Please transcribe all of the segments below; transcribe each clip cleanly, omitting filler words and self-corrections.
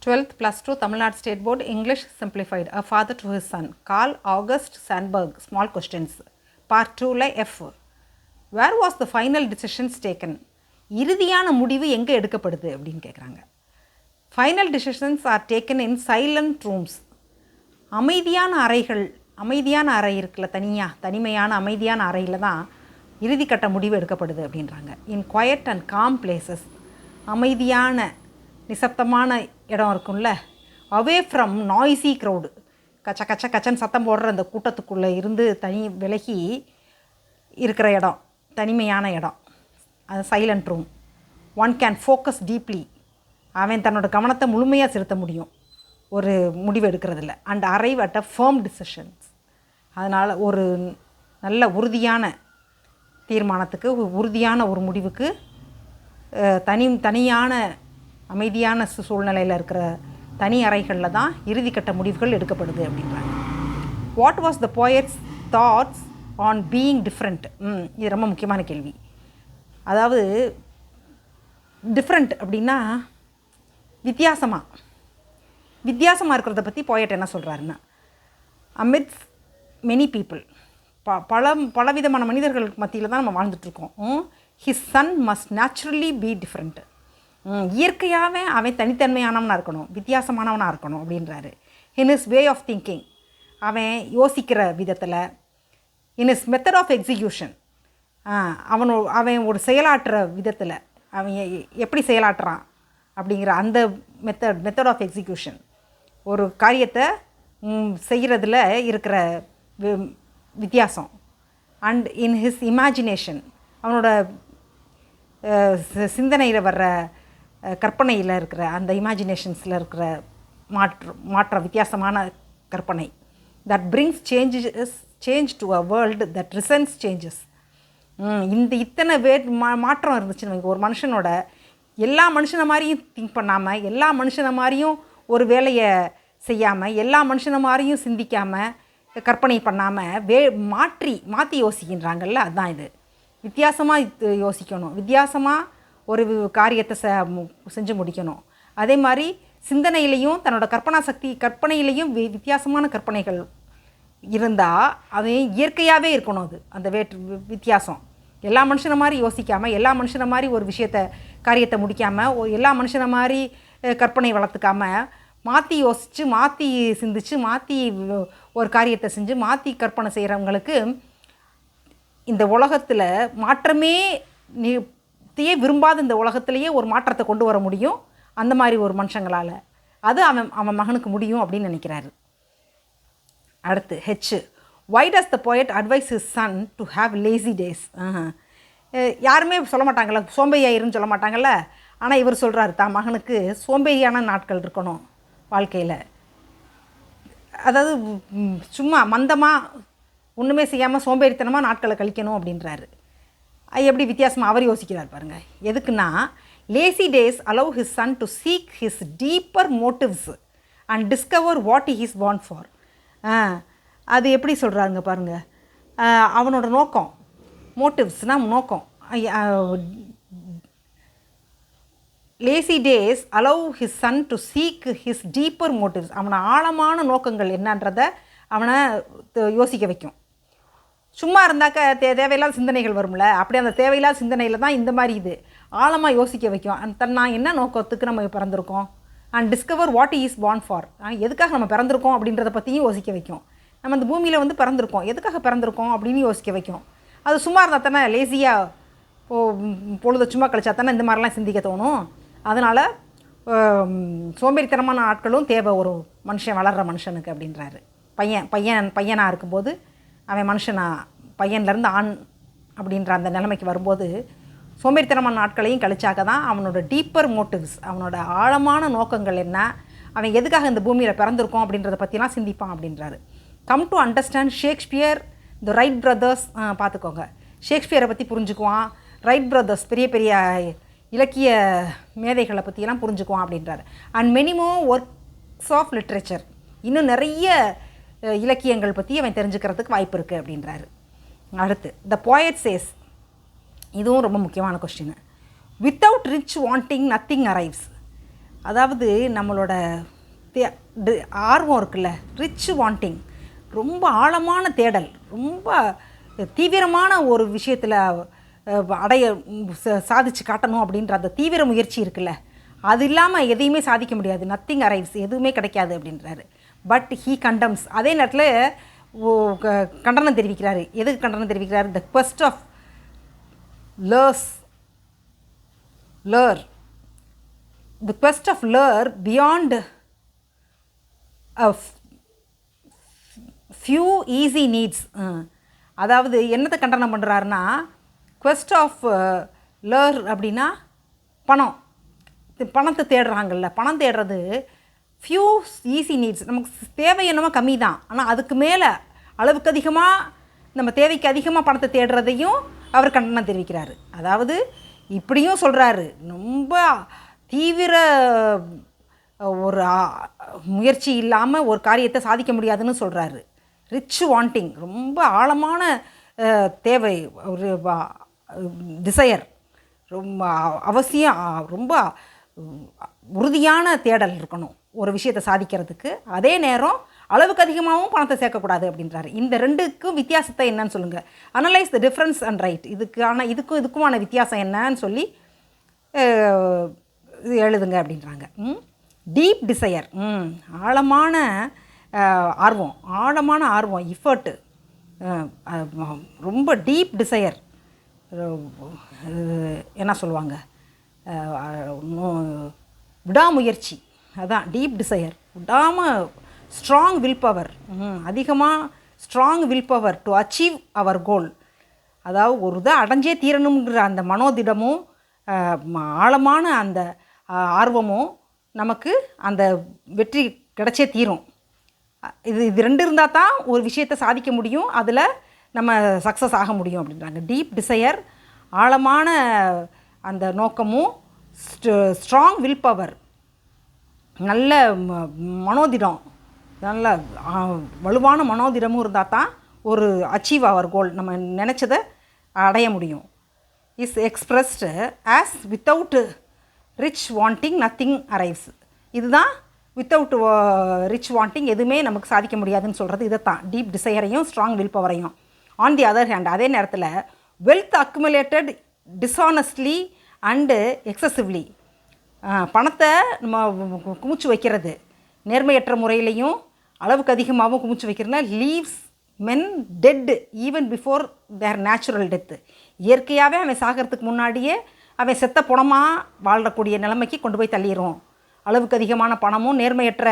12th plus 2 Tamil Nadu State Board English Simplified. A father to his son. Carl August Sandburg. Small questions. Part 2 ல F. Where was the final decisions taken? இறுதியான முடிவு எங்கே எடுக்கப்படுது அப்படின்னு கேட்குறாங்க. Final decisions are taken in silent rooms. அமைதியான அறைகள், அமைதியான அறை இருக்குல்ல, தனிமையான அமைதியான அறையில் தான் இறுதிக்கட்ட முடிவு எடுக்கப்படுது அப்படின்றாங்க. இன் குவயட் அண்ட் காம் பிளேசஸ், அமைதியான நிசப்தமான இடம் இருக்கும்ல, அவே ஃப்ரம் நாய்ஸி க்ரௌடு, கச்சன் சத்தம் போடுற அந்த கூட்டத்துக்குள்ளே இருந்து விலகி இருக்கிற இடம், தனிமையான இடம், அது silent room. One can focus deeply, அவன் தன்னோட கவனத்தை முழுமையாக செலுத்த முடியும் ஒரு முடிவு எடுக்கிறதில்ல. And arrive at a firm decisions, அதனால் ஒரு நல்ல உறுதியான தீர்மானத்துக்கு, உறுதியான ஒரு முடிவுக்கு தனியான அமைதியான சூழ்நிலையில் இருக்கிற தனி அறைகளில் தான் இறுதிக்கட்ட முடிவுகள் எடுக்கப்படுது அப்படின்றாங்க. What was the poets thoughts on being different? இது ரொம்ப முக்கியமான கேள்வி. அதாவது டிஃப்ரெண்ட் அப்படின்னா வித்தியாசமாக இருக்கிறத பற்றி போயட் என்ன சொல்கிறாருன்னா, அமிட்ஸ் மெனி பீப்புள், பலவிதமான மனிதர்களுக்கு மத்தியில் தான் நம்ம வாழ்ந்துட்டுருக்கோம். His son must naturally be different, இயற்கையாகவே அவன் தனித்தன்மையானவனாக இருக்கணும், வித்தியாசமானவனாக இருக்கணும் அப்படின்றாரு. In his way of thinking, அவன் யோசிக்கிற விதத்தில், in his method of execution, அவன் ஒரு செயலாற்றுற விதத்தில், அவன் எப்படி செயலாற்றுறான் அப்படிங்கிற அந்த மெத்தட் ஆஃப் எக்ஸிக்யூஷன், ஒரு காரியத்தை செய்கிறதுல இருக்கிற வித்தியாசம். அண்ட் இன் ஹிஸ் இமேஜினேஷன், அவனோட சிந்தனையில் வர்ற கற்பனையில் இருக்கிற அந்த இமேஜினேஷன்ஸில் இருக்கிற மாற்ற வித்தியாசமான கற்பனை. That brings change to a world that resists changes. இத்தனை மாற்றம் இருந்துச்சுன்னு ஒரு மனுஷனோட, எல்லா மனுஷனை மாதிரியும் திங்க் பண்ணாமல், எல்லா மனுஷனை மாதிரியும் ஒரு வேலையை செய்யாமல், எல்லா மனுஷனை மாதிரியும் சிந்திக்காமல், கற்பனை பண்ணாமல் மாற்றி யோசிக்கின்றாங்கல்ல, அதுதான் இது. வித்தியாசமாக யோசிக்கணும், வித்தியாசமாக ஒரு காரியத்தை செஞ்சு முடிக்கணும். அதே மாதிரி சிந்தனையிலையும் தன்னோட கற்பனையிலையும் வித்தியாசமான கற்பனைகள் இருந்தால் அது இயற்கையாகவே இருக்கணும். அது அந்த வித்தியாசம், எல்லா மனுஷனை மாதிரி யோசிக்காமல், எல்லா மனுஷனை மாதிரி ஒரு காரியத்தை முடிக்காமல், எல்லா மனுஷனை மாதிரி கற்பனை வளர்த்துக்காமல், மாற்றி யோசித்து, மாற்றி சிந்திச்சு, மாற்றி ஒரு காரியத்தை செஞ்சு மாற்றி கற்பனை செய்கிறவங்களுக்கு இந்த உலகத்தில் மாற்றமே விரும்பாத இந்த உலகத்திலேயே ஒரு மாற்றத்தை கொண்டு வர முடியும் அந்த மாதிரி ஒரு மனுஷங்களால். அது அவன் மகனுக்கு முடியும் அப்படின்னு நினைக்கிறாரு. அடுத்து H. Why does the poet advise his son to have lazy days? யாருமே சொல்ல மாட்டாங்கள்ல, சோம்பேறியாயிருன்னு சொல்ல மாட்டாங்கள்ல. ஆனால் இவர் சொல்கிறாரு, தான் மகனுக்கு சோம்பேறியான நாட்கள் இருக்கணும் வாழ்க்கையில். அதாவது சும்மா மந்தமாக ஒன்றுமே செய்யாமல் சோம்பேறித்தனமாக நாட்களை கழிக்கணும் அப்படின்றாரு. எப்படி வித்தியாசமாக அவர் யோசிக்கிறார் பாருங்கள். எதுக்குன்னா, lazy days allow his son to seek his deeper motives and discover what he is born for. அது எப்படி சொல்கிறாருங்க பாருங்கள். அவனோட நோக்கம், மோட்டிவ்ஸ்னால் நோக்கம். Lazy days allow his son to seek his deeper motives, அவனை ஆழமான நோக்கங்கள் என்னன்றதை அவனை யோசிக்க வைக்கும். சும்மா இருந்தாக்க தேவையில்லாத சிந்தனைகள் வரும்ல, அப்படி அந்த தேவையில்லாத சிந்தனையில் தான் இந்த மாதிரி இது ஆழமாக யோசிக்க வைக்கும். நான் என்ன நோக்கத்துக்கு நம்ம பிறந்திருக்கோம், and discover what is born for, எதுக்காக நம்ம பிறந்திருக்கோம் அப்படின்றத பற்றியும் யோசிக்க வைக்கும். நம்ம இந்த பூமியில் பிறந்திருக்கோம், எதுக்காக பிறந்திருக்கோம் அப்படின்னு யோசிக்க வைக்கும். அது சும்மா இருந்தால் தானே, லேசியாக பொழுது சும்மா கழிச்சா தானே இந்த மாதிரிலாம் சிந்திக்க தோணும். அதனால் சோம்பேறித்தனமான ஆட்களும் தேவை ஒரு மனுஷன், வளர்கிற மனுஷனுக்கு அப்படின்றாரு. பையனாக இருக்கும்போது அவன் பையன்லேருந்து ஆண் அப்படின்ற அந்த நிலைமைக்கு வரும்போது சோம்பேறித்தனமான நாட்களையும் கழிச்சாக்க தான் அவனோட டீப்பர் மோட்டிவ்ஸ், அவனோட ஆழமான நோக்கங்கள் என்ன, அவன் எதுக்காக இந்த பூமியில் பிறந்திருக்கோம் அப்படின்றத பற்றிலாம் சிந்திப்பான் அப்படின்றாரு. Come to understand Shakespeare, the Wright brothers. பார்த்துக்கோங்க, ஷேக்ஸ்பியரை பற்றி புரிஞ்சுக்குவான், ரைட் பிரதர்ஸ் பெரிய பெரிய இலக்கிய மேதைகளை பற்றியெல்லாம் புரிஞ்சுக்குவான் அப்படின்றாரு. And many more works of literature, இன்னும் நிறைய இலக்கியங்கள் பற்றி அவன் தெரிஞ்சுக்கிறதுக்கு வாய்ப்பு இருக்குது அப்படின்றாரு. அடுத்து த போயட் சேஸ், இதுவும் ரொம்ப முக்கியமான question. Without rich wanting nothing arrives. அதாவது நம்மளோட ஆர்வம் இருக்குல்ல, ரிச் வாண்டிங், ரொம்ப ஆழமான தேடல், ரொம்ப தீவிரமான ஒரு விஷயத்தில் சாதிச்சு காட்டணும் அப்படின்ற அந்த தீவிர முயற்சி இருக்குல்ல, அது இல்லாமல் எதையுமே சாதிக்க முடியாது. நத்திங் அரைவ்ஸ், எதுவுமே கிடைக்காது அப்படின்றாரு. பட் ஹீ கண்டம்ஸ், அதே நேரத்தில் கண்டனம் தெரிவிக்கிறாரு. எதுக்கு கண்டனம் தெரிவிக்கிறாரு? The quest of lure, the quest of lure beyond a few easy needs. அதாவது என்னத்தை கண்டனம் பண்ணுறாருன்னா, quest of lure அப்படின்னா பணத்தை தேடுறாங்கல்ல, பணம் தேடுறது ஃபியூ ஈஸி நீட்ஸ், நமக்கு தேவை என்னமோ கம்மி தான், ஆனால் அதுக்கு மேலே அளவுக்கு அதிகமாக நம்ம தேவைக்கு அதிகமாக பணத்தை தேடுறதையும் அவர் கண்டனம் தெரிவிக்கிறார். அதாவது இப்படியும் சொல்கிறாரு, ரொம்ப தீவிர ஒரு முயற்சி இல்லாமல் ஒரு காரியத்தை சாதிக்க முடியாதுன்னு சொல்கிறாரு. ரிச் வாண்டிங், ரொம்ப ஆழமான தேவை, ஒரு டிசையர், ரொம்ப அவசியம், ரொம்ப உறுதியான தேடல் இருக்கணும் ஒரு விஷயத்தை சாதிக்கிறதுக்கு. அதே நேரம் அளவுக்கு அதிகமாகவும் பணத்தை சேர்க்கக்கூடாது அப்படின்றாரு. இந்த ரெண்டுக்கும் வித்தியாசத்தை என்னன்னு சொல்லுங்கள், analyse the difference and write, இதுக்குமான வித்தியாசம் என்னன்னு சொல்லி எழுதுங்க அப்படின்றாங்க. டீப் டிசையர், ஆழமான ஆர்வம், இஃபர்ட்டு, ரொம்ப டீப் டிசையர், என்ன சொல்லுவாங்க, விடாமுயற்சி, அதான் deep desire. Strong will power, அதிகமாக strong will power to achieve our goal. அதாவது ஒரு இதை அடைஞ்சே தீரணுங்கிற அந்த மனோதிடமும் ஆழமான அந்த ஆர்வமும் நமக்கு அந்த வெற்றி கிடைச்சே தீரும். இது ரெண்டு இருந்தால் தான் ஒரு விஷயத்தை சாதிக்க முடியும், அதில் நம்ம சக்ஸஸ் ஆக முடியும் அப்படின்றாங்க. டீப் டிசையர், ஆழமான அந்த நோக்கமும், ஸ்ட்ராங் வில் பவர், நல்ல மனோதிடம், நல்ல வலுவான மனோதிடமும் இருந்தால் தான் ஒரு அச்சீவ் அவர் கோல், நம்ம நினச்சதை அடைய முடியும். Is expressed as without rich wanting nothing arrives. இதுதான் வித்தவுட் ரிச் வாண்டிங் எதுவுமே நமக்கு சாதிக்க முடியாதுன்னு சொல்கிறது இதைத்தான், டீப் டிசையரையும் ஸ்ட்ராங் வில் பவரையும். ஆன் தி அதர் ஹேண்ட், அதே நேரத்தில் wealth accumulated dishonestly and excessively, பணத்தை நம்ம குமிச்சு வைக்கிறது நேர்மையற்ற முறையிலையும் அளவுக்கு அதிகமாகவும் குமிச்சு வைக்கிறதுனா leaves men dead even before their natural death. இயற்கையாகவே அவன் சாகிறதுக்கு முன்னாடியே அவன் செத்த பணமாக வாழக்கூடிய நிலைமைக்கு கொண்டு போய் தள்ளிடும், அளவுக்கு அதிகமான பணமும் நேர்மையற்ற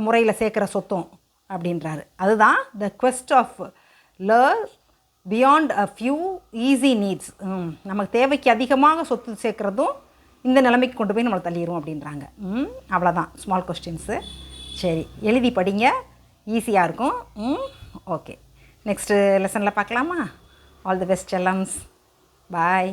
முறையில் சேர்க்குற சொத்தும் அப்படின்றாரு. அதுதான் த குவெஸ்ட் ஆஃப் லர் beyond a few easy needs. நமக்கு தேவைக்கு அதிகமாக சொத்து சேர்க்குறதும் இந்த நிலைமைக்கு கொண்டு போய் நம்மளை தள்ளிடும் அப்படின்றாங்க. அவ்வளோதான் ஸ்மால் கொஸ்டின்ஸு. சரி, எழுதி படிங்க, ஈஸியாக இருக்கும். ஓகே, நெக்ஸ்ட்டு லெசனில் பார்க்கலாமா? ஆல் தி பெஸ்ட் செல்லம்ஸ், பாய்.